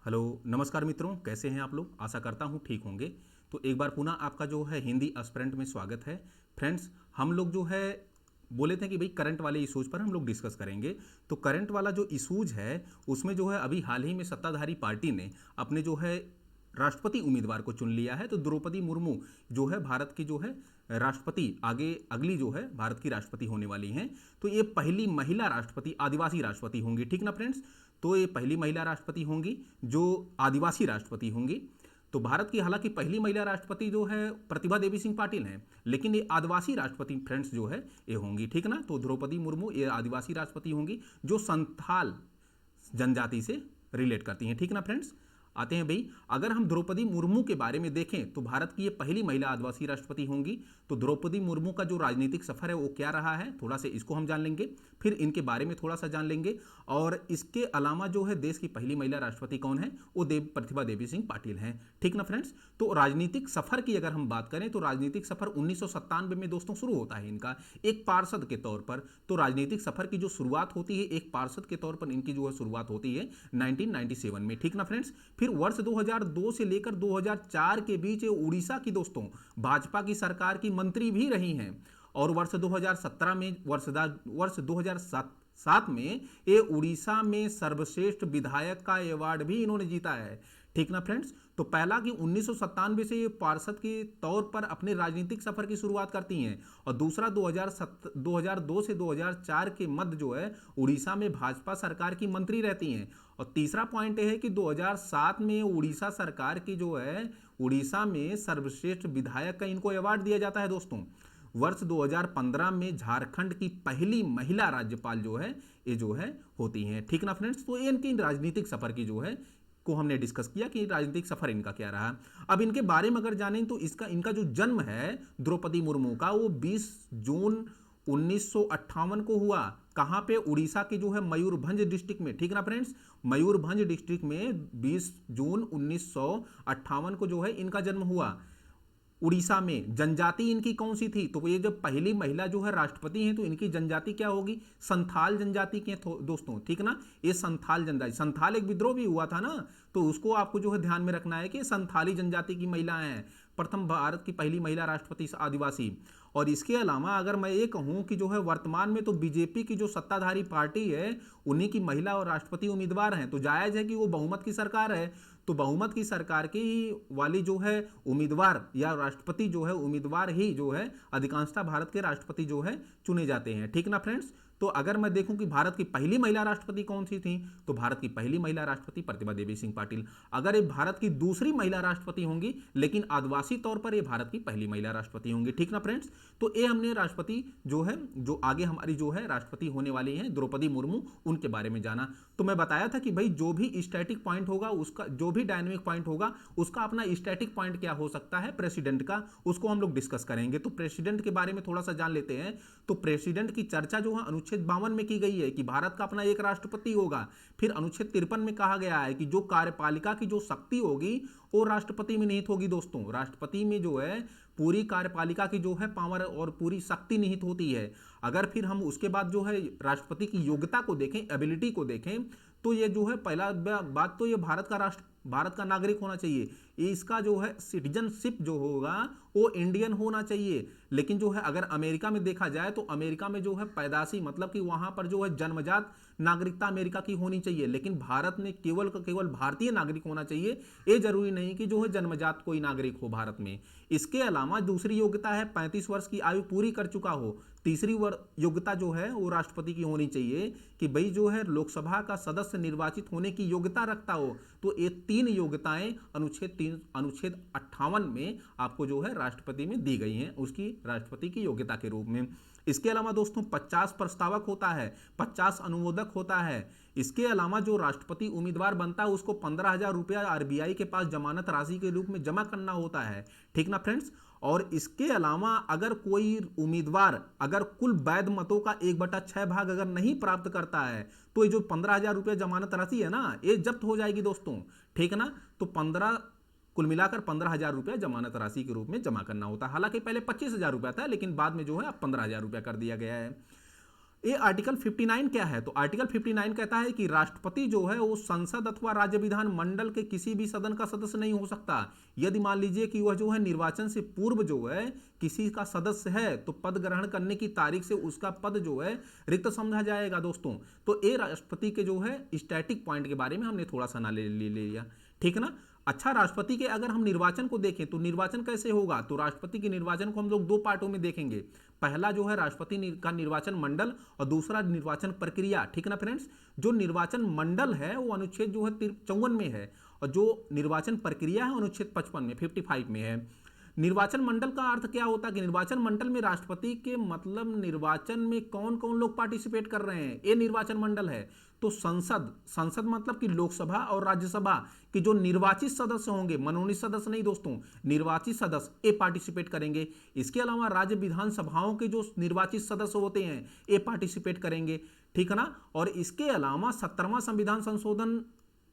Hello नमस्कार मित्रों, कैसे हैं आप लोग। आशा करता हूं ठीक होंगे। तो एक बार पुनः आपका जो है हिंदी एस्पिरेंट में स्वागत है। फ्रेंड्स, हम लोग जो है बोले थे कि भाई करंट वाले इशूज़ पर हम लोग डिस्कस करेंगे। तो करंट वाला जो इशूज़ है उसमें जो है अभी हाल ही में सत्ताधारी पार्टी ने अपने जो है राष्ट्रपति उम्मीदवार को चुन लिया है। तो द्रौपदी मुर्मू जो है भारत की जो है राष्ट्रपति आगे अगली जो है भारत की राष्ट्रपति होने वाली हैं। तो ये पहली महिला राष्ट्रपति आदिवासी राष्ट्रपति होंगी, ठीक ना फ्रेंड्स। तो ये पहली महिला राष्ट्रपति होंगी जो आदिवासी राष्ट्रपति होंगी। तो भारत की हालांकि पहली महिला राष्ट्रपति जो है प्रतिभा देवी सिंह पाटिल हैं, लेकिन ये आदिवासी राष्ट्रपति फ्रेंड्स जो है ये होंगी, ठीक ना। तो द्रौपदी मुर्मू ये आदिवासी राष्ट्रपति होंगी जो संथाल जनजाति से रिलेट करती हैं, ठीक ना फ्रेंड्स। आते हैं भाई, अगर हम द्रौपदी मुर्मू के बारे में देखें तो भारत की ये पहली महिला आदिवासी राष्ट्रपति होंगी। तो द्रौपदी मुर्मू का जो राजनीतिक सफर है वो क्या रहा है, थोड़ा सा इसको हम जान लेंगे, फिर इनके बारे में थोड़ा सा जान लेंगे। और इसके अलावा जो है देश की पहली महिला राष्ट्रपति कौन है, वो प्रतिभा देवी सिंह पाटिल हैं, ठीक ना फ्रेंड्स। तो राजनीतिक सफर की अगर हम बात करें तो राजनीतिक सफर 1997 में दोस्तों शुरू होता है इनका एक पार्षद के तौर पर। तो राजनीतिक सफर की जो शुरुआत होती है एक पार्षद के तौर पर इनकी जो है शुरुआत होती है 1997 में, ठीक ना फ्रेंड्स। फिर वर्ष 2002 से लेकर 2004 के बीच ये उड़ीसा की दोस्तों भाजपा की सरकार की मंत्री भी रही हैं। और वर्ष 2017 में वर्ष 2007 में ये उड़ीसा में सर्वश्रेष्ठ विधायक का अवार्ड भी इन्होंने जीता है, ठीक ना फ्रेंड्स। तो पहला कि 1997 से ये पार्षद के तौर पर अपने राजनीतिक सफर की शुरुआत करती हैं, और दूसरा 2002 से 2004 के मध्य जो है उड़ीसा में भाजपा सरकार की मंत्री रहती हैं। और तीसरा पॉइंट यह है कि 2007 में उड़ीसा सरकार की जो है उड़ीसा में सर्वश्रेष्ठ विधायक का इनको अवार्ड दिया जाता है दोस्तों। वर्ष 2015 में झारखंड की पहली महिला राज्यपाल जो है ये जो है होती हैं, ठीक ना फ्रेंड्स। तो इनकी राजनीतिक सफर की जो है को हमने डिस्कस किया कि राजनीतिक सफर इनका क्या रहा। अब इनके बारे में अगर जानें तो इनका जो जन्म है द्रौपदी मुर्मू का वो 20 जून 1958 को हुआ। कहां पे, उड़ीसा के जो है मयूरभंज डिस्ट्रिक्ट में, ठीक ना फ्रेंड्स। मयूरभंज डिस्ट्रिक्ट में 20 जून 1958 को जो है इनका जन्म हुआ उड़ीसा में। जनजाति इनकी कौन सी थी, तो ये जब पहली महिला जो है राष्ट्रपति हैं तो इनकी जनजाति क्या होगी, संथाल जनजाति के दोस्तों, ठीक ना। ये संथाल जनजाति, संथाल एक विद्रोह भी हुआ था ना, तो उसको आपको जो है ध्यान में रखना है कि संथाली जनजाति की महिलाएं हैं। प्रथम भारत की पहली महिला राष्ट्रपति आदिवासी। और इसके अलावा अगर मैं ये कहूं कि जो है वर्तमान में तो बीजेपी की जो सत्ताधारी पार्टी है उन्हीं की महिला और राष्ट्रपति उम्मीदवार हैं, तो जायज है कि वो बहुमत की सरकार है। तो बहुमत की सरकार की वाली जो है उम्मीदवार या राष्ट्रपति जो है उम्मीदवार ही जो है अधिकांशतः भारत के राष्ट्रपति जो है चुने जाते हैं, ठीक ना फ्रेंड्स। तो अगर मैं देखूं कि भारत की पहली महिला राष्ट्रपति कौन सी थी, तो भारत की पहली महिला राष्ट्रपति प्रतिभा देवी सिंह पाटिल। अगर ये भारत की दूसरी महिला राष्ट्रपति होंगी, लेकिन आदिवासी तौर पर ये भारत की पहली महिला राष्ट्रपति होंगी, ठीक ना फ्रेंड्स। तो ये हमने राष्ट्रपति जो है जो आगे हमारी जो है राष्ट्रपति होने वाली हैं द्रौपदी मुर्मू, उनके बारे में जाना। तो मैं बताया था कि भाई जो भी स्टैटिक पॉइंट होगा उसका, जो भी डायनेमिक पॉइंट होगा उसका अपना स्टैटिक पॉइंट क्या हो सकता है प्रेसिडेंट का, उसको हम लोग डिस्कस करेंगे। तो प्रेसिडेंट के बारे में थोड़ा सा जान लेते हैं। तो प्रेसिडेंट की चर्चा जो है अनुच्छेद 52 में की गई है कि भारत का अपना एक राष्ट्रपति होगा। फिर अनुच्छेद 53 में कहा गया है कि जो कार्यपालिका की जो शक्ति होगी वो राष्ट्रपति में निहित होगी दोस्तों। राष्ट्रपति में जो है पूरी कार्यपालिका की जो है पावर और पूरी शक्ति निहित होती है। अगर फिर हम उसके बाद जो है राष्ट्रपति की योग्यता को देखें, एबिलिटी को देखें, तो ये जो है पहला बात तो ये भारत का नागरिक होना चाहिए। इसका जो है सिटीजनशिप जो होगा वो इंडियन होना चाहिए। लेकिन जो है अगर अमेरिका में देखा जाए तो अमेरिका में जो है पैदाशी मतलब कि वहां पर जो है जन्मजात नागरिकता अमेरिका की होनी चाहिए, लेकिन भारत में केवल भारतीय नागरिक होना चाहिए। ये जरूरी नहीं कि जो है जन्मजात कोई नागरिक हो भारत में। इसके अलावा दूसरी योग्यता है 35 वर्ष की आयु पूरी कर चुका हो। तीसरी योग्यता जो है वो राष्ट्रपति की होनी चाहिए कि भाई जो है लोकसभा का सदस्य निर्वाचित होने की योग्यता रखता हो। तो ये तीन योग्यताएं अनुच्छेद 58 में आपको जो है राष्ट्रपति में दी गई हैं उसकी राष्ट्रपति की योग्यता के रूप में। इसके अलावा दोस्तों 50 प्रस्तावक होता है, 50 अनुमोदक होता है। इसके अलावा जो राष्ट्रपति उम्मीदवार बनता है उसको 15,000 रुपया आरबीआई के पास जमानत राशि के रूप में जमा करना होता है, ठीक ना फ्रेंड्स। और इसके अलावा अगर कोई उम्मीदवार अगर कुल वैध मतों का 1/6 भाग अगर नहीं प्राप्त करता है तो ये जो 15,000 रुपया जमानत राशि है ना ये जब्त हो जाएगी दोस्तों, ठीक है ना। तो कुल मिलाकर 15,000 रुपया जमानत राशि के रूप में जमा करना होता है। हालांकि पहले 25,000 रुपया था, लेकिन बाद में जो है अब 15,000 रुपया कर दिया गया है। ये आर्टिकल 59 क्या है? तो आर्टिकल 59 कहता है कि राष्ट्रपति जो है वो संसद अथवा राज्य विधान मंडल के किसी भी सदन का सदस्य नहीं हो सकता। यदि मान लीजिए कि वह जो है निर्वाचन से पूर्व जो है किसी का सदस्य है तो पद ग्रहण करने की तारीख से उसका पद जो है रिक्त समझा जाएगा दोस्तों। तो ये राष्ट्रपति के जो है स्टैटिक पॉइंट के बारे में हमने थोड़ा सा ले लिया, ठीक है ना। अच्छा, राष्ट्रपति के अगर हम निर्वाचन को देखें तो निर्वाचन कैसे होगा? तो राष्ट्रपति के निर्वाचन को हम लोग दो पार्टों में देखेंगे। पहला जो है राष्ट्रपति का निर्वाचन मंडल और दूसरा निर्वाचन प्रक्रिया, ठीक ना फ्रेंड्स। जो निर्वाचन मंडल है वो अनुच्छेद जो है 54 में है और जो निर्वाचन प्रक्रिया है अनुच्छेद 55 में 55 में है। निर्वाचन मंडल का अर्थ क्या होता है कि निर्वाचन मंडल में राष्ट्रपति के मतलब निर्वाचन में कौन कौन लोग पार्टिसिपेट कर रहे हैं, ये निर्वाचन मंडल है। तो संसद मतलब कि लोकसभा और राज्यसभा के जो निर्वाचित सदस्य होंगे, मनोनीत सदस्य नहीं दोस्तों, निर्वाचित सदस्य ये पार्टिसिपेट करेंगे। इसके अलावा राज्य विधानसभाओं के जो निर्वाचित सदस्य होते हैं ये पार्टिसिपेट करेंगे, ठीक है ना। और इसके अलावा 17वां संविधान संशोधन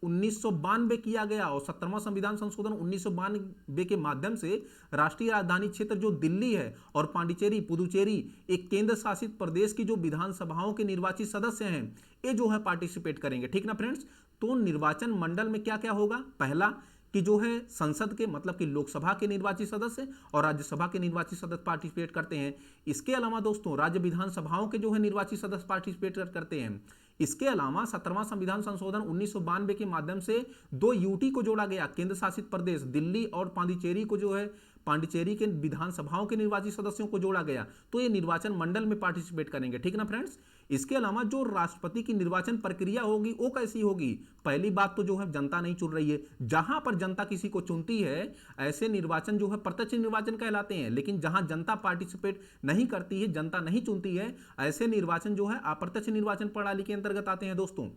1992 किया गया और 17वां संविधान संशोधन 1992 के माध्यम से राष्ट्रीय राजधानी क्षेत्र जो दिल्ली है और पांडिचेरी पुदुचेरी एक केंद्र शासित प्रदेश की जो विधानसभाओं के निर्वाचित सदस्य हैं ये जो है पार्टिसिपेट करेंगे, ठीक ना फ्रेंड्स। तो निर्वाचन मंडल में क्या क्या होगा? पहला कि जो है संसद के मतलब कि लोकसभा के निर्वाचित सदस्य और राज्यसभा के निर्वाचित सदस्य पार्टिसिपेट करते हैं। इसके अलावा दोस्तों राज्य विधानसभाओं के जो है निर्वाचित सदस्य पार्टिसिपेट करते हैं। इसके अलावा 17वां संविधान संशोधन 1992 के माध्यम से 2 यूटी को जोड़ा गया, केंद्र शासित प्रदेश दिल्ली और पांडिचेरी को जो है पांडिचेरी के विधानसभाओं के निर्वाचित सदस्यों को जोड़ा गया। तो ये निर्वाचन मंडल में पार्टिसिपेट करेंगे, ठीक ना फ्रेंड्स। इसके अलावा जो राष्ट्रपति की निर्वाचन प्रक्रिया होगी वो कैसी होगी? पहली बात तो जो है जनता नहीं चुन रही है। जहां पर जनता किसी को चुनती है ऐसे निर्वाचन जो है प्रत्यक्ष निर्वाचन कहलाते हैं, लेकिन जहां जनता पार्टिसिपेट नहीं करती है, जनता नहीं चुनती है, ऐसे निर्वाचन जो है अप्रत्यक्ष निर्वाचन प्रणाली के अंतर्गत आते हैं दोस्तों।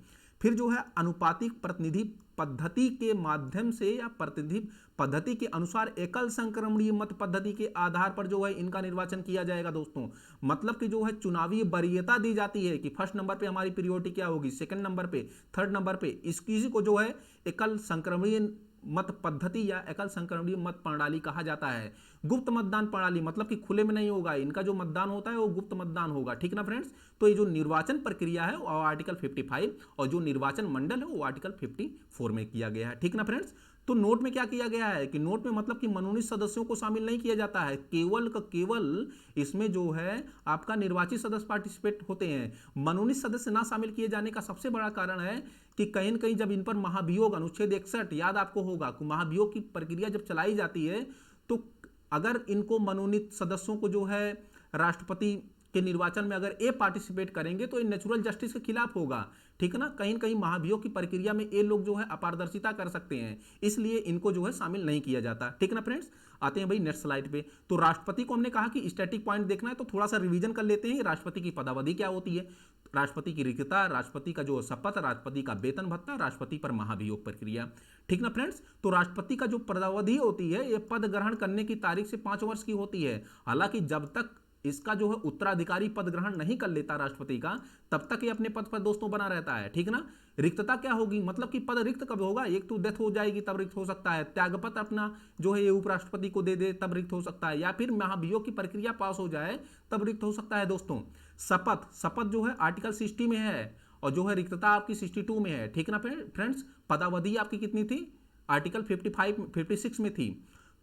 फिर जो है अनुपातिक प्रतिनिधि पद्धति के माध्यम से या प्रतिनिधि पद्धति के अनुसार एकल संक्रमणीय मत पद्धति के आधार पर जो है इनका निर्वाचन किया जाएगा दोस्तों। मतलब कि जो है चुनावी वरीयता दी जाती है कि फर्स्ट नंबर पे हमारी प्रायोरिटी क्या होगी, सेकंड नंबर पे, थर्ड नंबर पे, इसी को जो है एकल संक्रमणीय मत पद्धति या एकल संक्रमणीय मत प्रणाली कहा जाता है। गुप्त मतदान प्रणाली मतलब कि खुले में नहीं होगा, इनका जो मतदान होता है वो गुप्त मतदान होगा, ठीक ना फ्रेंड्स। तो ये जो निर्वाचन प्रक्रिया है वो आर्टिकल 55 और जो निर्वाचन मंडल है वो आर्टिकल 54 में किया गया है, ठीक ना फ्रेंड्स। तो नोट में क्या किया गया है कि नोट में मतलब कि मनोनीत सदस्यों को शामिल नहीं किया जाता है, केवल का केवल इसमें जो है आपका निर्वाचित सदस्य पार्टिसिपेट होते हैं। मनोनीत सदस्य ना शामिल किए जाने का सबसे बड़ा कारण है कि कहीं न कहीं जब इन पर महाभियोग अनुच्छेद 61 याद आपको होगा कि महाभियोग की प्रक्रिया जब चलाई जाती है तो अगर इनको मनोनीत सदस्यों को जो है राष्ट्रपति के निर्वाचन में अगर ये पार्टिसिपेट करेंगे तो ये नेचुरल जस्टिस के खिलाफ होगा, ठीक है ना। कहीं कहीं महाभियोग की प्रक्रिया में ये लोग जो है अपारदर्शिता कर सकते हैं, इसलिए इनको जो है शामिल नहीं किया जाता, ठीक ना फ्रेंड्स। आते हैं भाई नेक्स्ट स्लाइड पे। तो राष्ट्रपति को हमने कहा कि स्टैटिक पॉइंट देखना है तो थोड़ा सा रिवीजन कर लेते हैं। राष्ट्रपति की पदावधि क्या होती है, राष्ट्रपति की रिक्तता, राष्ट्रपति का जो शपथ, राष्ट्रपति का वेतन भत्ता, राष्ट्रपति पर महाभियोग प्रक्रिया, ठीक ना फ्रेंड्स। तो राष्ट्रपति का जो पदावधि होती है ये पद ग्रहण करने की तारीख से 5 वर्ष की होती है। हालांकि जब तक इसका जो है उत्तराधिकारी पद ग्रहण नहीं कर लेता राष्ट्रपति का तब तक ये अपने पद पर दोस्तों बना रहता है, ठीक ना। रिक्तता क्या होगी, मतलब कि पद रिक्त कब होगा, एक तो डेथ हो जाएगी तब रिक्त हो सकता है, त्यागपत्र अपना जो है ये उपराष्ट्रपति को दे दे तब रिक्त हो सकता है, या फिर महाभियोग की प्रक्रिया पास हो जाए तब रिक्त हो सकता है दोस्तों। शपथ जो है आर्टिकल 60 में है और जो है रिक्तता आपकी 62 में है, ठीक ना फ्रेंड्स। पदावधि आपकी कितनी थी, आर्टिकल 56 में थी।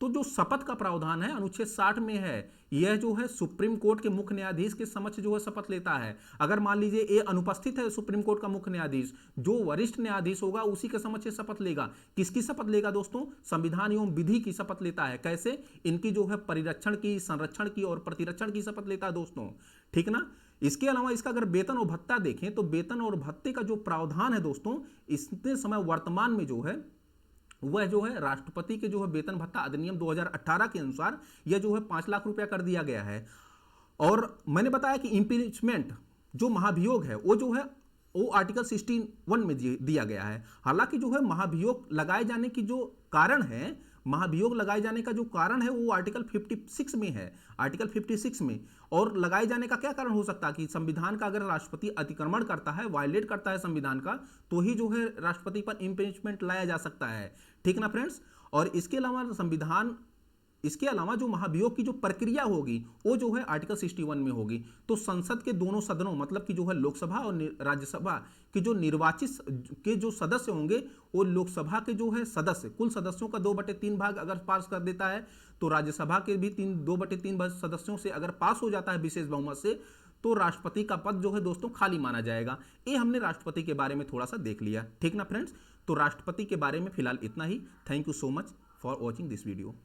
तो जो शपथ का प्रावधान है अनुच्छेद 60 में है, यह जो है सुप्रीम कोर्ट के मुख्य न्यायाधीश के समक्ष जो है शपथ लेता है। अगर मान लीजिए ये अनुपस्थित है सुप्रीम कोर्ट का मुख्य न्यायाधीश, जो वरिष्ठ न्यायाधीश होगा उसी के समक्ष शपथ लेगा। किसकी शपथ लेगा दोस्तों, संविधान एवं विधि की शपथ लेता है। कैसे, इनकी जो है परिरक्षण की, संरक्षण की और प्रतिरक्षण की शपथ लेता है दोस्तों, ठीक ना। इसके अलावा इसका अगर वेतन और भत्ता देखें तो वेतन और भत्ते का जो प्रावधान है दोस्तों इतने समय वर्तमान में जो है वह जो है राष्ट्रपति के जो है वेतन भत्ता अधिनियम 2018 के अनुसार यह जो है 5 लाख रुपया कर दिया गया है। और मैंने बताया कि इम्पीचमेंट जो महाभियोग है वो जो है वो आर्टिकल 61 में दिया गया है। हालांकि जो है महाभियोग लगाए जाने की जो कारण है, महाभियोग लगाए जाने का जो कारण है वो आर्टिकल 56 में है, आर्टिकल 56 में। और लगाए जाने का क्या कारण हो सकता है कि संविधान का अगर राष्ट्रपति अतिक्रमण करता है, वायलेट करता है संविधान का, तो ही जो है राष्ट्रपति पर इम्पीचमेंट लाया जा सकता है, ठीक ना फ्रेंड्स। और इसके अलावा संविधान इसके अलावा जो महाभियोग की जो प्रक्रिया होगी वो जो है आर्टिकल 61 में होगी। तो संसद के दोनों सदनों मतलब कि जो है लोकसभा और राज्यसभा के जो निर्वाचित के जो सदस्य होंगे वो लोकसभा के जो है सदस्य कुल सदस्यों का 2/3 भाग अगर पास कर देता है, तो राज्यसभा के भी 2/3 सदस्यों से अगर पास हो जाता है विशेष बहुमत से, तो राष्ट्रपति का पद जो है दोस्तों खाली माना जाएगा। ये हमने राष्ट्रपति के बारे में थोड़ा सा देख लिया, ठीक ना फ्रेंड्स। तो राष्ट्रपति के बारे में फिलहाल इतना ही। Thank you so much for watching this video.